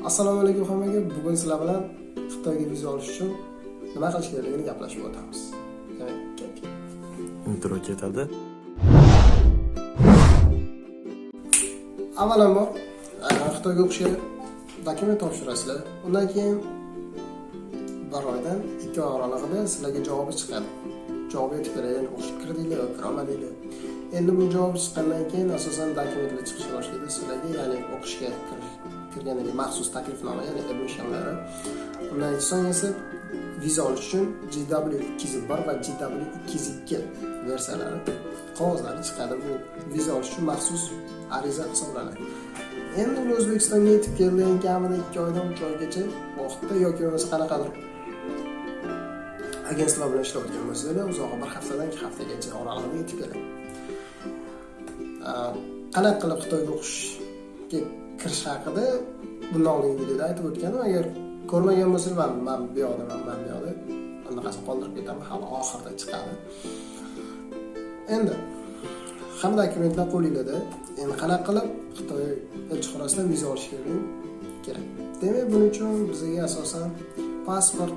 Assalomu alaykum hammaga. Bugun sizlar bilan Xitoyga viza olish uchun nima qilish kerakligini gaplashib o'tamiz. Intro ketadi. Avvalambor Xitoyga o'qishga dokument topshirasizlar. Undan keyin bir oydan 2 oy oralig'ida sizlarga javobi chiqadi. Javob yetib keladi, o'qishga kirdinglar yoki kiramadinglar. Endi bu javob chiqqandan keyin asosan dokumentlar chiqishga boshlaydi sizlarga, ya'ni o'qishga kirgandan keyin maxsus taklifnoma, ya'ni admissionlar. Undan so'ng esa viza olish uchun GW201 va GW202 versiyalari qog'ozlari chiqadi. Bu viza olish uchun maxsus ariza hisoblanadi. Endi ular O'zbekistonga yetib kelgan kamida 2 oydan 3 oygacha vaqtda yoki bo'lmasa qanaqadir agentlar bilan ishlayotgan bo'lsanglar, uzoqqa 1 haftadan 2 haftagacha oralig'ida yetib keladi. Qanaqa qilib Xitoyga o'qishga kirish haqida bundan oldingi videoda aytib o'tganim. Agar ko'rmagan bo'lsangiz, men bu yoqda anaqasini qoldirib ketaman, hali oxirida chiqadi. Endi hamma dokumentlar qo'lingizda. Endi qanaqa qilib Xitoy elchixonasidan viza olish kerak. Demak, buning uchun bizga asosan pasport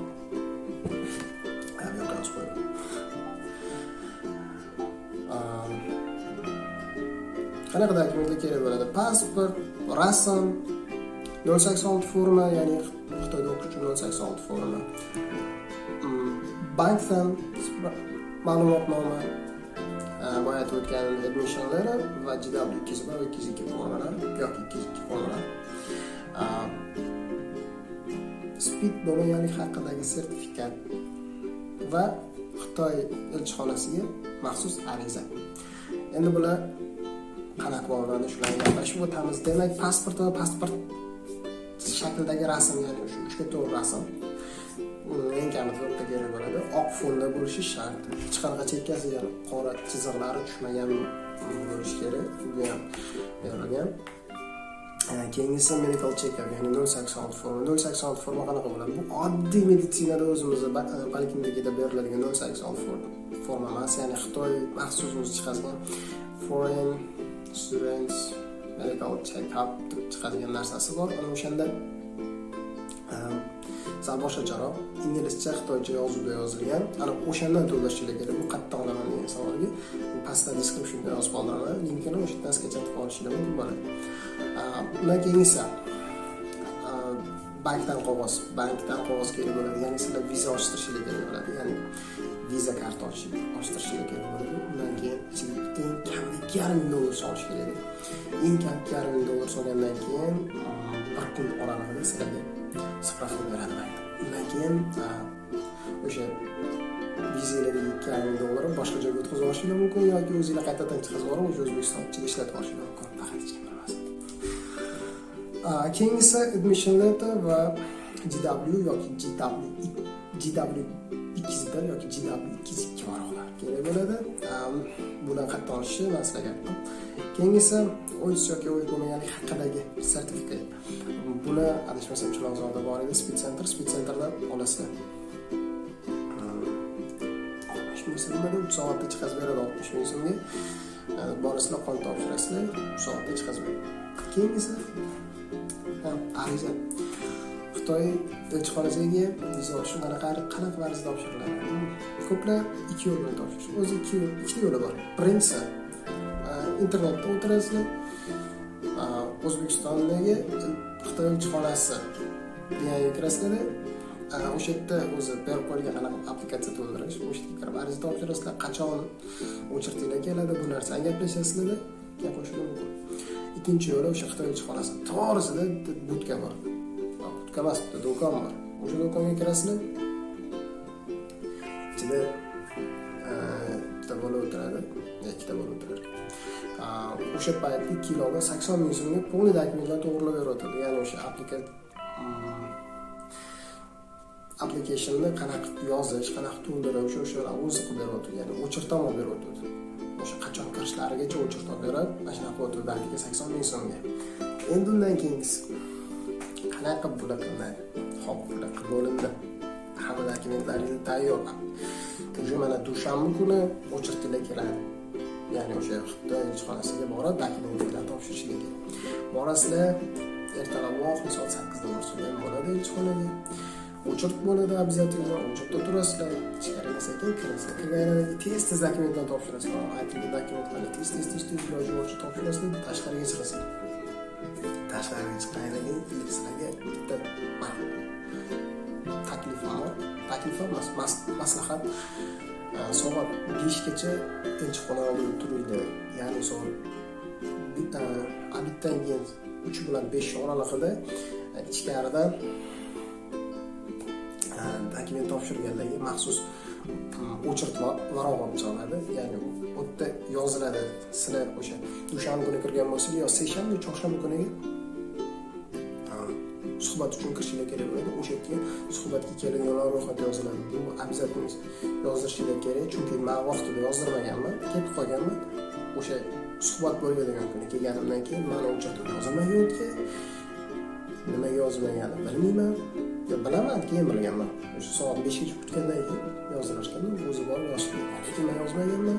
qanaqa dokumentlar kerak bo'ladi? Pasport, rasm, 086 forma, ya'ni Xitoyda o'qish uchun 086 forma. Bankdan ma'lumotnoma, boya aytib o'tgan admissionlar va GW201 va 202 formalar yoki 202 formalar. Speed bo'lmaganlik haqidagi sertifikat va Xitoy elchixonasiga maxsus ariza. Endi bular qanaqa bo'ladi, shularni gaplashib o'tamiz. Demak, pasport shaklidagi rasm, ya'ni o'sha 3 ga to'g'ri rasm. Eng kamida to'rtta kerak bo'ladi. Oq fonda bo'lishi shart. Hech qanaqa chekkasiga qora chiziqlari tushmagan bo'lishi kerak. Bu ham berilgan. Keyingisi medical check-up, ya'ni 086 forma. 086 forma qanaqa bo'ladi? Bu oddiy meditsinada o'zimizda poliklinikada beriladigan 086 forma emas, ya'ni Xitoy maxsus o'zi chiqargan foreign students medical check-up deb chiqadigan narsasi bor. Ana o'shanda sal boshqacharoq inglizcha, xitoycha yozuvda yozilgan. Ana o'shandan to'lashinglar kerak. Bu qattiq olaman degan savolga pastda descriptionda yozib qoldiraman. Linkini o'sha yerdan sketchatib olishinglar mumkin bo'ladi. Undan keyin esa bankdan qog'oz kerak bo'ladi. Ya'ni sizlar viza ochtirishinglar kerak bo'ladi. Ya'ni viza karta ochtirishinglar kerak bo'ladi. Undan keyin eng kamida $2,500 solish kerak. Eng kam $2,500 solgandan keyin bir kun oralig'ida sizlarga spravka beradi bank. Undan keyin o'sha vizalardagi $2,500 boshqa joyga o'tkazib olishinglar mumkin yoki o'zingizlar qaytadan chiqarib olib, o'sha O'zbekiston ichida ishlatib olishinglar mumkin. Faqat hech kim bilmasın. Keyingisi admission letter va GW yoki GW201 yoki GW202 varaqlar kerak bo'ladi. Bular qattiq olishi masalaga. Keyingisi o'z yoki o'z bo'lmaganlik haqidagi sertifikat. Buni adashmasam Chilonzorda bor edi, Speed Centerdan olasizlar. 60 ming so'mga 3 soatda chiqazib beradi, 60 ming so'mga. Borasizlar, qon topshirasizlar, 3 soatda chiqazib beradi. Keyingisi ariza. Xitoy elchixonasiga viza olish uchun qanaqa ariza topshiriladi? Ko'plar 2 yo'l bilan topshirish. O'zi 2 yo'li bor. Birinchisi internetda o'tirasizlar. O'zbekistondagi Xitoy elchixonasi degan kirasizlar. O'sha yerda o'zi berib qo'yilgan qanaqa applikatsiya to'ldirish, o'sha yerga kirib ariza topshirasizlar. Qachon o'chirtinglar keladi, bu narsani gaplashasizlar, gaplashishlar mumkin. Ikkinchi yo'li o'sha Xitoy elchixonasi to'g'risida budka bor. Budka emas, do'kon bor. O'sha do'konga kirasizlar. Ichida ikkita bola o'tiradi, ikkita bola o'tiradi. O'sha paytda kiloga 80 ming so'mga pulli dokumentlar to'g'rilab beradi. Ya'ni o'sha applicationni qanaqa yozish, qanaqa to'ldirish, o'shalar o'zi qilib beradi. Ya'ni o'chirtma olib beradi. O'sha qachon kirishlarigacha o'chirtma berib, mana shunaqa o'tib bankiga 80 ming so'mga. Endi undan keyingisi qanaqa bular qilinadi? Xo'p, bular bo'lindi. Hamma dokumentlaringiz tayyor. O'sha mana dushanba kuni o'chirtma keladi. Ya'ni o'sha Xitoy elchixonasiga borib dokumentlarni topshirishga kerak. Borasizlar, ertalabroq soat 8da borsangiz bo'ladi elchixonaga. O'chirt bo'ladi обязательно, o'chirtda turasizlar. Ichkariga sekin kirasizlar. Kirganingizda tez dokumentlarni topshirasizlar. Aytilgan dokumentlarni tez iloji boricha topshirasizlar, tashqariga chiqasizlar. Tashqariga chiqqaningizda sizlarga bitta taklif emas, maslahat. Soat 5gacha elchixona oldida turinglar. Ya'ni soat abitdan keyin 3 bilan 5 oralig'ida ichkaridan dokument topshirganlarga maxsus o'chirt varaq olib chiqiladi. Ya'ni u yerda yoziladi. Sizlar o'sha dushanba kuni kirgan bo'lsangiz yo seshanba, chorshanba kuniga suhbat uchun kirishingiz kerak bo'ladi. O'sha yerga suhbatga keladiganlar ro'yxati yoziladi. Bu обязательно yozdirishingiz kerak, chunki men vaqtida yozdirmaganman, ketib qolganman. O'sha suhbat bo'ladigan kuni kelganimdan keyin meni o'chirtib yozilmagan o'tga. Nimaga yozilmaganini bilmayman. Bilaman, keyin bilganman. O'sha soat 5gacha kutgandan keyin yozdirishganman. O'zi bor yozib, lekin men yozmaganman.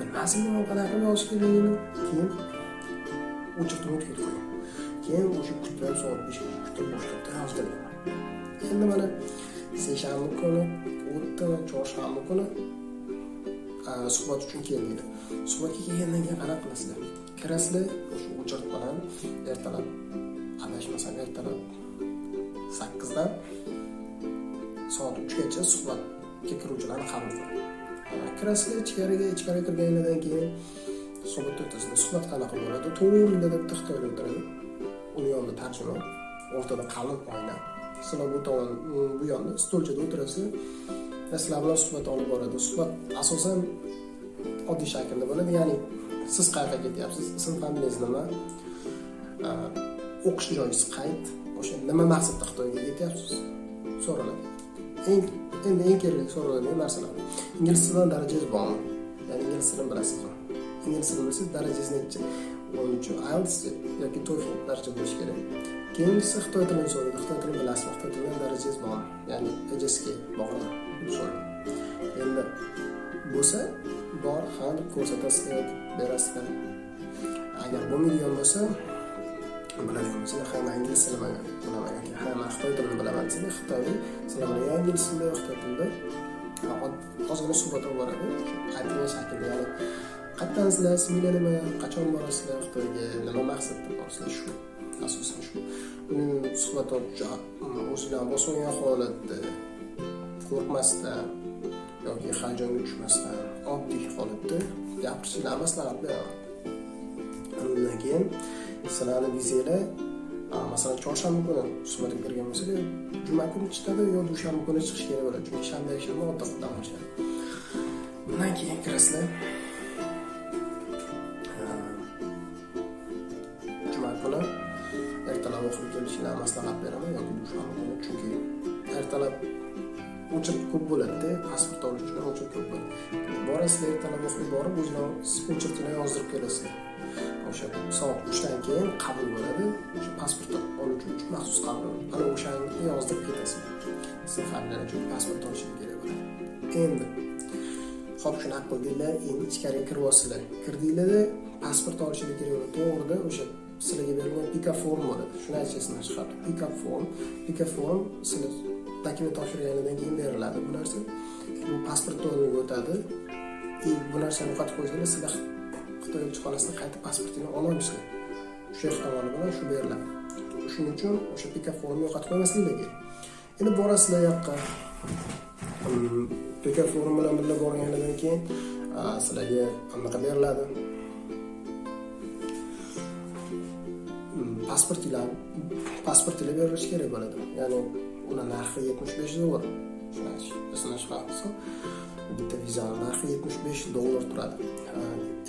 Bilmasdim qanaqa yozish kerakligini. Keyin o'chirtib ketib qo'ydim. Keyin o'sha kutib soat 5gacha kutib boshqa yozdirganman. Endi mana seshanba kuni, o'tda chorshanba kuni suhbat uchun keldi. Suhbatga kelgandan keyin qanaqa qilasizlar? Kirasizlar, o'sha o'chirt bilan ertalab, adashmasam ertalab 8dan soat 3gacha suhbatga kiruvchilarni qabul qiladi. Kirasizlar, ichkariga kirganingizdan keyin suhbat o'tasizlar. Suhbat qanaqa bo'ladi? To'g'rida deb Xitoyda o'tiradi. Uni yonida tarjimon, o'rtada qalin oyna. Sizlar bu tomon, bu yonda stolchada o'tirasizlar. Sizlar bilan suhbat olib boradi. Suhbat asosan oddiy shaklda bo'ladi. Ya'ni siz qayerga ketyapsiz? Ism familiyangiz nima? O'qish joyingiz qayt? O'sha nima maqsadda Xitoyga ketyapsiz? So'raladi. Eng kerakli so'raladigan narsalar. Ingliz tilidan darajangiz bormi? Ya'ni ingliz tilini bilasizmi? Ingliz tilini bilsangiz darajangiz necha? 13 IELTS yoki TOEFL darajasi bo'lishi kerak. Keyingisi Xitoy tilini so'raydi. Xitoy tilini bilasizmi? Xitoy tilidan darajangiz bormi? Ya'ni HSK bormi? So'raydi. Endi bo'lsa bor, ham ko'rsatasizlar, berasizlar. Agar bo'lmaydigan bo'lsa, biladigan bo'lsa, hamma ingliz tilini bilmagan, hamma Xitoy tilini bilaman desa, Xitoyning sizlar bilan ingliz tilida, Xitoy tilida ozgina suhbat olib boradi. Aytilgan shaklda, ya'ni qayerdansizlar, sizlar nima, qachon borasizlar Xitoyga, nima maqsadda borsizlar, shu asosan shu. Suhbat o'zingizdan bosilgan holatda, qo'rqmasdan yoki hayajonga tushmasdan, oddiy holatda gapirishlar maslahat beraman. Undan keyin sizlarning vizanglar, masalan, chorshanba kuni suhbatga kirgan bo'lsangiz, juma kuni chiqadi yo dushanba kuni chiqish kerak bo'ladi. Chunki shanba oddiy dam olishadi. Undan keyin kirasizlar. Juma kuni ertalab o'qib kelishinglarni maslahat beraman yoki dushanba kuni, chunki ertalab o'chirt ko'p bo'ladi-da, pasport olish uchun o'chirt ko'p bo'ladi. Borasizlar, ertalab o'qib borib, o'zingiz o'chirtini yozdirib kelasizlar. O'sha soat 3dan keyin qabul bo'ladi. O'sha pasport olish uchun maxsus qabul. Ana o'shani yozdirib ketasizlar. Siz familiyangiz uchun pasport olishingiz kerak bo'ladi. Endi xo'p, shunaqa qildinglar, endi ichkariga kirib olsizlar. Kirdinglar-da, pasport olishingiz kerak bo'ladi. To'g'rida o'sha sizlarga berilgan pick-up form bo'ladi. Shuni aytishingizdan chiqadi. Pick-up form sizlar dokument topshirganingizdan keyin beriladi bu narsa. Bu pasport to'g'riga o'tadi. Bu narsani yo'qotib qo'ysanglar, sizlar Xitoy elchixonasidan qaytib pasportingizni ololmaysizlar. Shu ehtimoli bilan shu beriladi. Shuning uchun o'sha pick-up formni yo'qotib qo'ymasliginglar kerak. Endi borasizlar yoqqa. Pick-up form bilan birga borganingizdan keyin sizlarga anaqa beriladi. Pasportinglar berilishi kerak bo'ladi. Ya'ni uning narxi $75. Shuni chiqarsa, bitta vizaning narxi $75 turadi.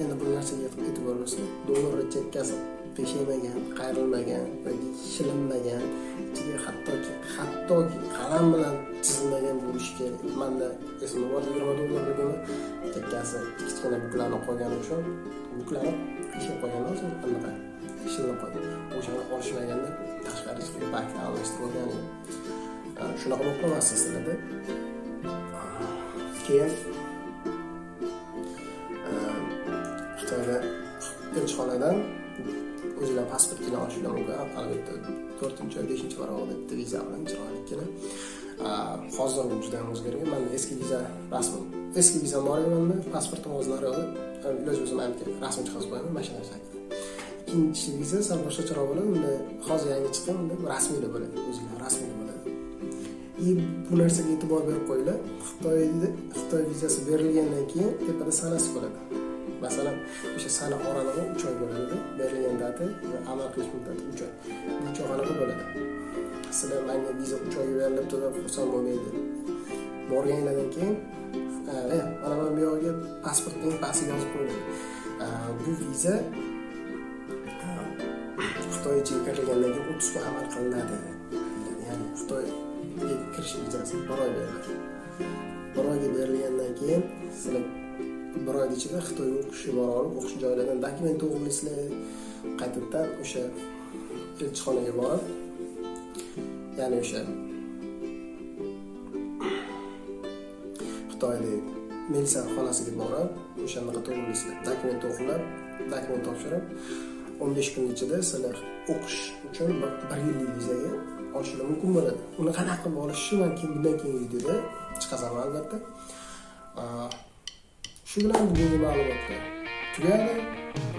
Endi bu narsaga e'tibor bersangiz, dollarni chekkasi qiyshaymagan, qayrilmagan yoki shilinmagan, ichiga hattoki qalam bilan chizilmagan bo'lishi kerak. Menda esimda bor, $20 chekkasi kichkina buklarni qo'yganim uchun buklarni qiyshab qo'yganman, so'ng anaqa shilinib qo'ydi. O'shani olishmaganda tashqari chiqib bakni almashtirib qo'yganim. Shunaqa bo'lib qolmasin sizlarda. Keyin Xitoyda elchixonadan o'zinglar pasportini olishinglar mumkin. Albatta 4-chi, 5-chi varog'ida bitta viza bilan chiroylikgina. Hozir juda ham o'zgargan. Men eski viza rasmim. Eski vizam bor edi menda, pasportim hozir naryoqda. O'zim aytgan, rasm chiqarib qo'yaman, mashina shakli. Ikkinchi viza sal boshqacharoq bo'ladi. Unda hozir yangi chiqqan, unda rasmiylar bo'ladi. O'zinglar rasmiylar bo'ladi. Bu narsaga e'tibor berib qo'yinglar. Xitoy vizasi berilgandan keyin tepada sanasi bo'ladi. Masalan, o'sha sana oralig'i 3 oy bo'ladi. Berilgan data va amal qilish muddati 3 oy. Bu 3 oy qanaqa bo'ladi? Sizlar menga viza 3 oyga berilibdi deb xursand bo'lmaydi. Borganinglardan keyin mana bu yoqqa pasportning pastiga yozib qo'yiladi. Bu viza Xitoy ichiga kirilgandan keyin 30 kun amal qilinadi. Ya'ni Xitoyga kirish vizasi 1 oy beriladi. 1 oyga berilgandan keyin sizlar 1 oy ichida Xitoyga o'qishga bora olib, o'qish joylaridan dokument to'g'rilaysizlar. Qaytadan o'sha elchixonaga borib, ya'ni o'sha Xitoyda militsiya xonasiga borib, o'shanaqa to'g'rilaysizlar. Dokument to'g'rilab, dokument topshirib, 15 kun ichida sizlar o'qish uchun 1 yillik vizaga olishinglar mumkin bo'ladi. Uni qanaqa qilib olishni men bundan keyingi videoda chiqazaman albatta. Shu bilan bugungi ma'lumotlar tugadi.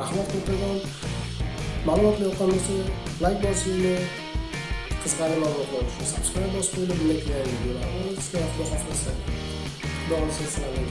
Rahmat to'g'ridan. Ma'lumotlar yoqqan bo'lsa, like bosinglar. Qiziqarli ma'lumotlar uchun subscribe bosib qo'ying. Bunday videolarni sizlar xohlasanglar. Xudo xohlasa sizlarga